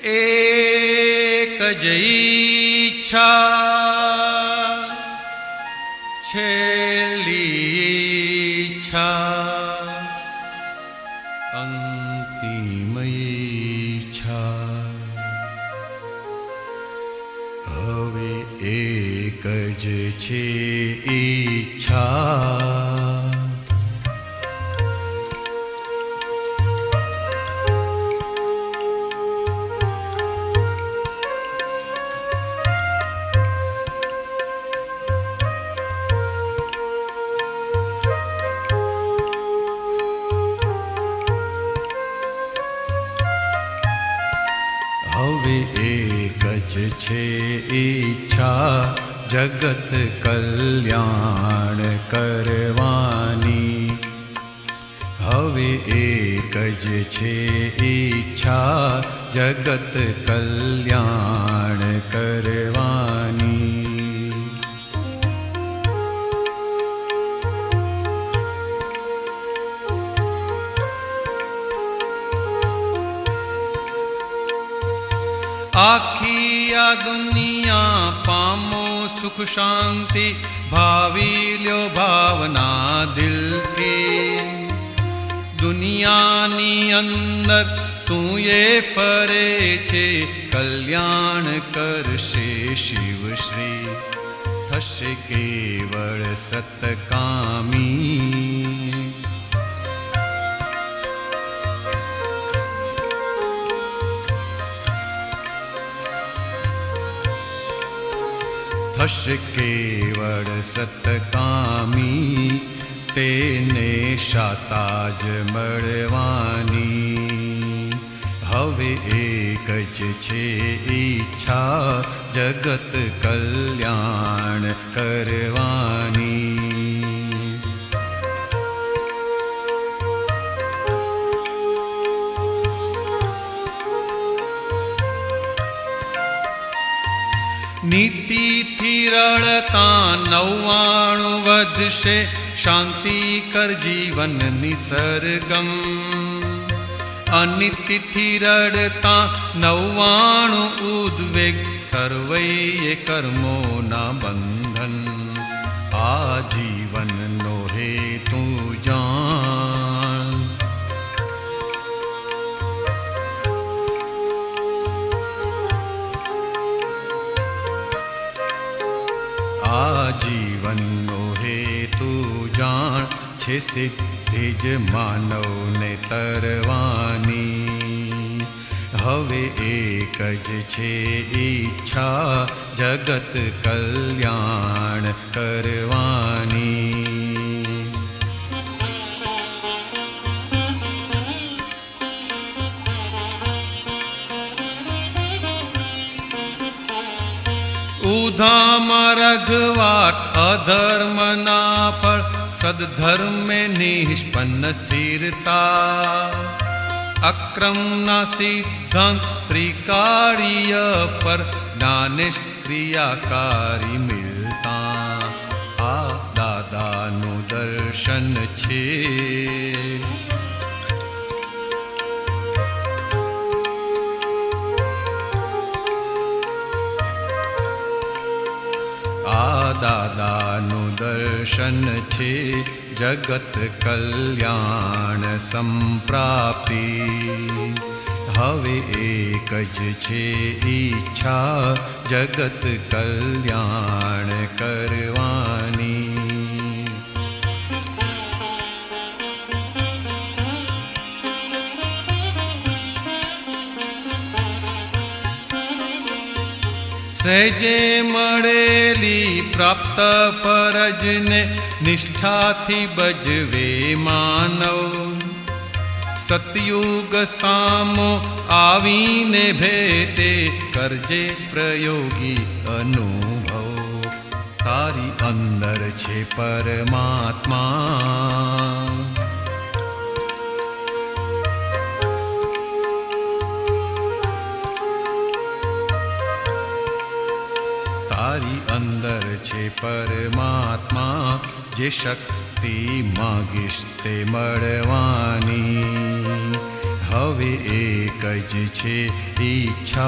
એક જ ઈચ્છા, છેલ્લી ઈચ્છા, અંતિમ ઈચ્છા. હવે એક જ છે ઈચ્છા, હવે એક જ છે ઈચ્છા, જગત કલ્યાણ કરવાની. હવે એક જ છે ઈચ્છા, જગત કલ્યાણ કરવાની. આખી આ દુનિયા પામો સુખ શાંતિ, ભાવી લ્યો ભાવના દિલથી. દુનિયાની અંદર તું એ ફરે છે, કલ્યાણ કરશે શિવશ્રી. થશે કેવળ સતકામી, થશે કેવળ સતકામી. તેને શાતા જ મળવાની. હવે એક જ છે ઈચ્છા, જગત કલ્યાણ કરવાની. નીતિથી રળતા 99 વધશે, શાંતિ કર જીવન નિસર્ગમ. અનિતિથી રડતા 99 ઉદ્વેગ, સર્વૈયે કર્મોના બંધન. આ જીવનનો હેતુ જાણ, આ જીવનનો હેતુ જાણ. છે સિદ્ધિ જ માનવને તરવાની. હવે એક જ છે ઈચ્છા, જગત કલ્યાણ કરવાની. ઉધામાં રઘવાટ અધર્મના ફળ, સદધર્મે નિષ્પન્ન સ્થિરતા. અક્રમના સિદ્ધાંત ત્રિકાળીય પર, જ્ઞાનેશ ક્રિયાકારી મિલતા. આ દાદાનું દર્શન છે, આ દાદાનું દર્શન છે. જગત કલ્યાણ સંપ્રાપ્તિ. હવે એક જ છે ઈચ્છા, જગત કલ્યાણ કરવાની. સહેજે મળેલી પ્રાપ્ત ફરજને, નિષ્ઠાથી બજવે માનવ. સતયુગ સામો આવીને ભેટે, કરજે પ્રયોગી અનુભવ. તારી અંદર છે પરમાત્મા, તારી અંદર છે પરમાત્મા. જે શક્તિ માગીશ તે મળવાની. હવે એક જ છે ઈચ્છા,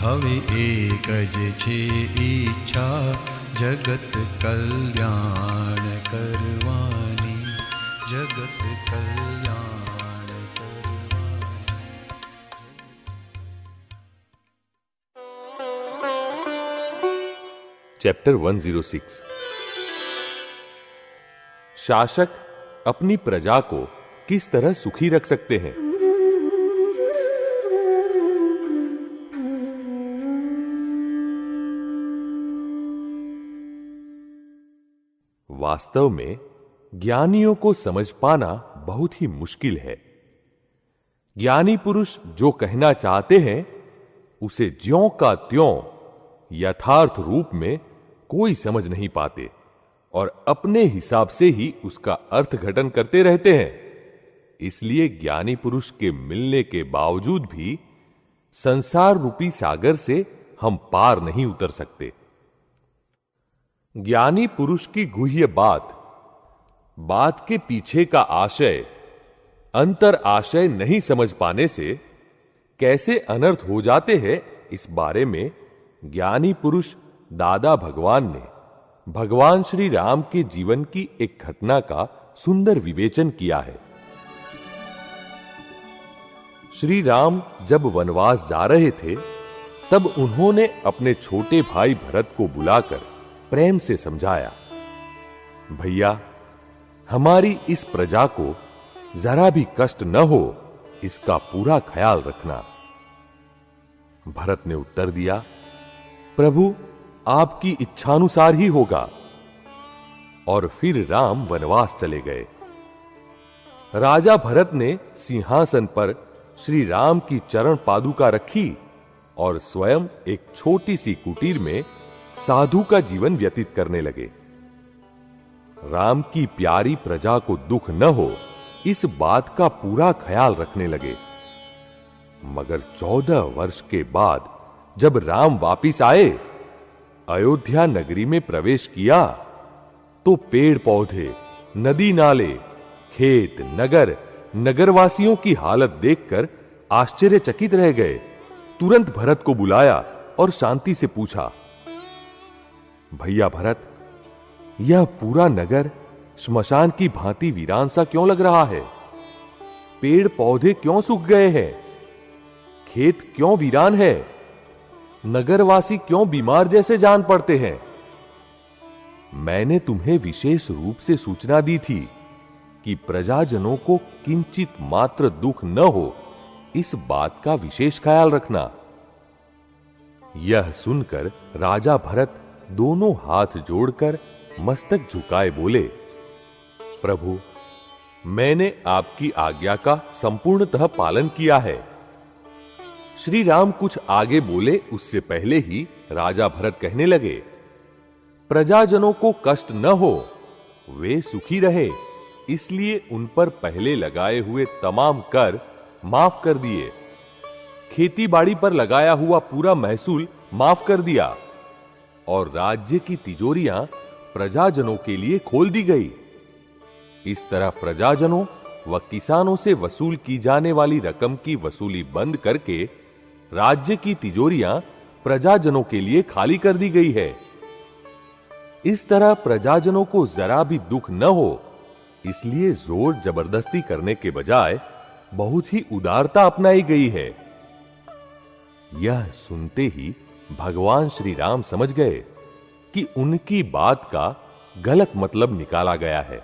હવે એક જ છે ઈચ્છા, જગત કલ્યાણ કરવાની, જગત કલ્યાણ કરવાની. चैप्टर 106 शासक अपनी प्रजा को किस तरह सुखी रख सकते हैं. वास्तव में ज्ञानियों को समझ पाना बहुत ही मुश्किल है. ज्ञानी पुरुष जो कहना चाहते हैं उसे ज्यों का त्यों यथार्थ रूप में कोई समझ नहीं पाते और अपने हिसाब से ही उसका अर्थ घटन करते रहते हैं. इसलिए ज्ञानी पुरुष के मिलने के बावजूद भी संसार रूपी सागर से हम पार नहीं उतर सकते. ज्ञानी पुरुष की गुह्य बात के पीछे का आशय, अंतर आशय नहीं समझ पाने से कैसे अनर्थ हो जाते हैं, इस बारे में ज्ञानी पुरुष दादा भगवान ने भगवान श्री राम के जीवन की एक घटना का सुंदर विवेचन किया है. श्री राम जब वनवास जा रहे थे तब उन्होंने अपने छोटे भाई भरत को बुलाकर प्रेम से समझाया, भैया हमारी इस प्रजा को जरा भी कष्ट न हो, इसका पूरा ख्याल रखना. भरत ने उत्तर दिया, प्रभु आपकी इच्छानुसार ही होगा. और फिर राम वनवास चले गए. राजा भरत ने सिंहासन पर श्री राम की चरण पादुका रखी और स्वयं एक छोटी सी कुटीर में साधु का जीवन व्यतीत करने लगे. राम की प्यारी प्रजा को दुख न हो, इस बात का पूरा ख्याल रखने लगे. मगर 14 वर्ष के बाद जब राम वापिस आए, अयोध्या नगरी में प्रवेश किया, तो पेड़ पौधे, नदी नाले, खेत, नगरवासियों की हालत देखकर आश्चर्यचकित रह गए. तुरंत भरत को बुलाया और शांति से पूछा, भैया भरत, यह पूरा नगर श्मशान की भांति वीरान सा क्यों लग रहा है? पेड़ पौधे क्यों सूख गए हैं? खेत क्यों वीरान है? नगरवासी क्यों बीमार जैसे जान पड़ते हैं? मैंने तुम्हें विशेष रूप से सूचना दी थी कि प्रजाजनों को किंचित मात्र दुख न हो, इस बात का विशेष ख्याल रखना. यह सुनकर राजा भरत दोनों हाथ जोड़कर मस्तक झुकाए बोले, प्रभु मैंने आपकी आज्ञा का संपूर्णतः पालन किया है. श्री राम कुछ आगे बोले उससे पहले ही राजा भरत कहने लगे, प्रजाजनों को कष्ट न हो, वे सुखी रहे, इसलिए उन पर पहले लगाए हुए तमाम कर माफ कर दिए. खेती बाड़ी पर लगाया हुआ पूरा महसूल माफ कर दिया और राज्य की तिजोरियां प्रजाजनों के लिए खोल दी गई. इस तरह प्रजाजनों व किसानों से वसूल की जाने वाली रकम की वसूली बंद करके राज्य की तिजोरियां प्रजाजनों के लिए खाली कर दी गई है. इस तरह प्रजाजनों को जरा भी दुख न हो, इसलिए जोर जबरदस्ती करने के बजाय बहुत ही उदारता अपनाई गई है. यह सुनते ही भगवान श्री राम समझ गए कि उनकी बात का गलत मतलब निकाला गया है.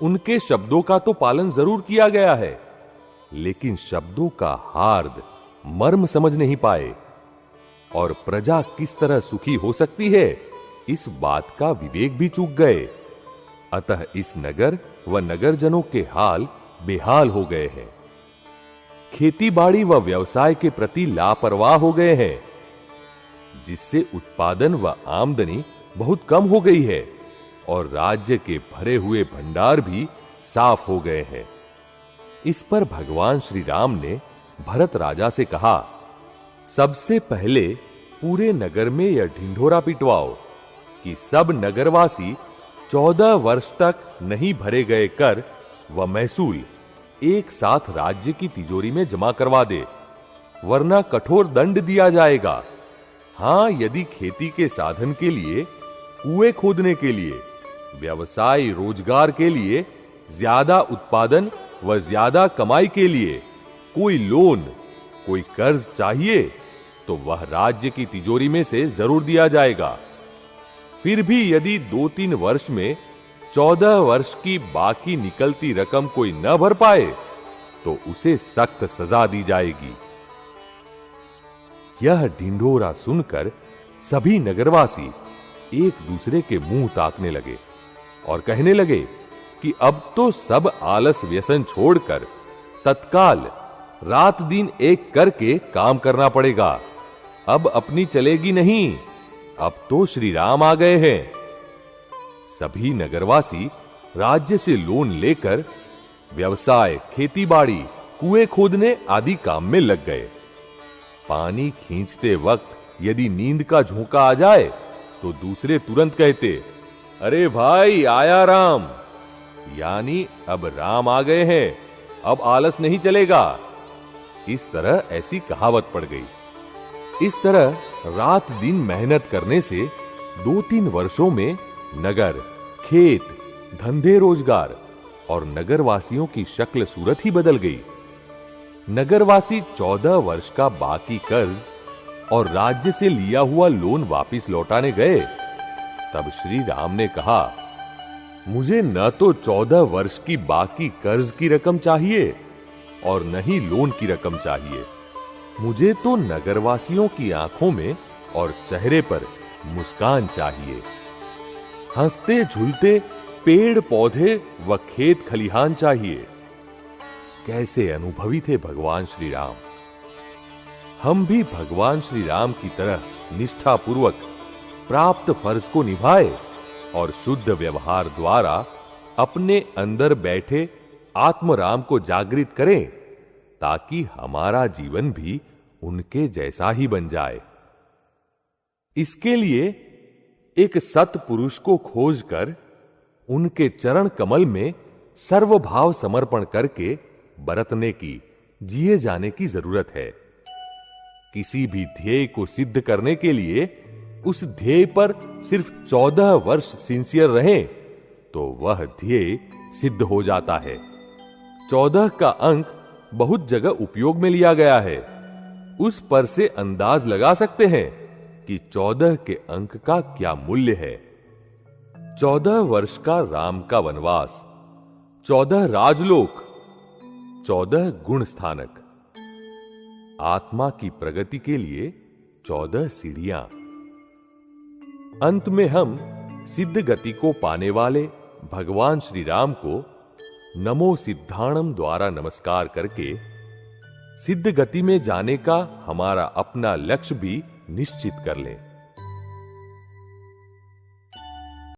उनके शब्दों का तो पालन जरूर किया गया है, लेकिन शब्दों का हार्द मर्म समझ नहीं पाए और प्रजा किस तरह सुखी हो सकती है, इस बात का विवेक भी चूक गए. अतः इस नगर व नगरजनों के हाल बेहाल हो गए हैं. खेतीबाड़ी व व्यवसाय के प्रति लापरवाह हो गए हैं, जिससे उत्पादन व आमदनी बहुत कम हो गई है और राज्य के भरे हुए भंडार भी साफ हो गए हैं. इस पर भगवान श्री राम ने भरत राजा से कहा, सबसे पहले पूरे नगर में यह ढिंढोरा पिटवाओ कि सब नगरवासी 14 वर्ष तक नहीं भरे गए कर व महसूल एक साथ राज्य की तिजोरी में जमा करवा दे, वरना कठोर दंड दिया जाएगा। हां, यदि खेती के साधन के लिए, कुएं खोदने के लिए, व्यवसाय रोजगार के लिए, ज्यादा उत्पादन व ज्यादा कमाई के लिए कोई लोन, कोई कर्ज चाहिए तो वह राज्य की तिजोरी में से जरूर दिया जाएगा। फिर भी यदि 2-3 वर्ष में 14 वर्ष की बाकी निकलती रकम कोई न भर पाए तो उसे सख्त सजा दी जाएगी। यह ढिंढोरा सुनकर सभी नगरवासी एक दूसरे के मुंह ताकने लगे और कहने लगे कि अब तो सब आलस व्यसन छोड़कर तत्काल रात दिन एक करके काम करना पड़ेगा। अब अपनी चलेगी नहीं, अब तो श्री राम आ गए हैं। सभी नगरवासी राज्य से लोन लेकर व्यवसाय, खेती-बाड़ी, कुएं खोदने आदि काम में लग गए। पानी खींचते वक्त यदि नींद का झोंका आ जाए तो दूसरे तुरंत कहते, अरे भाई आया राम, यानी अब राम आ गए हैं, अब आलस नहीं चलेगा। इस तरह ऐसी कहावत पड़ गई। इस तरह रात दिन मेहनत करने से 2-3 वर्षों में नगर, खेत, धंधे रोजगार और नगरवासियों की शक्ल सूरत ही बदल गई। नगरवासी 14 वर्ष का बाकी कर्ज और राज्य से लिया हुआ लोन वापस लौटाने गए। तब श्री राम ने कहा, मुझे न तो 14 वर्ष की बाकी कर्ज की रकम चाहिए और न ही लोन की रकम चाहिए। मुझे तो नगरवासियों की आंखों में और चेहरे पर मुस्कान चाहिए। हंसते झूलते पेड़ पौधे व खेत खलिहान चाहिए। कैसे अनुभवी थे भगवान श्री राम। हम भी भगवान श्री राम की तरह निष्ठापूर्वक प्राप्त फर्ज को निभाए और शुद्ध व्यवहार द्वारा अपने अंदर बैठे आत्मराम को जागृत करें, ताकि हमारा जीवन भी उनके जैसा ही बन जाए। इसके लिए एक सत्पुरुष को खोजकर उनके चरण कमल में सर्वभाव समर्पण करके बरतने की, जिए जाने की जरूरत है। किसी भी ध्येय को सिद्ध करने के लिए उस ध्येय पर सिर्फ 14 वर्ष सिंसियर रहें तो वह ध्येय सिद्ध हो जाता है। 14 का अंक बहुत जगह उपयोग में लिया गया है। उस पर से अंदाज लगा सकते हैं कि 14 के अंक का क्या मूल्य है। 14 वर्ष का राम का वनवास, 14 राजलोक, 14 गुण स्थानक, आत्मा की प्रगति के लिए 14 सीढ़ियां। अंत में हम सिद्ध गति को पाने वाले भगवान श्री राम को नमो सिद्धाणम द्वारा नमस्कार करके सिद्ध गति में जाने का हमारा अपना लक्ष्य भी निश्चित कर लें।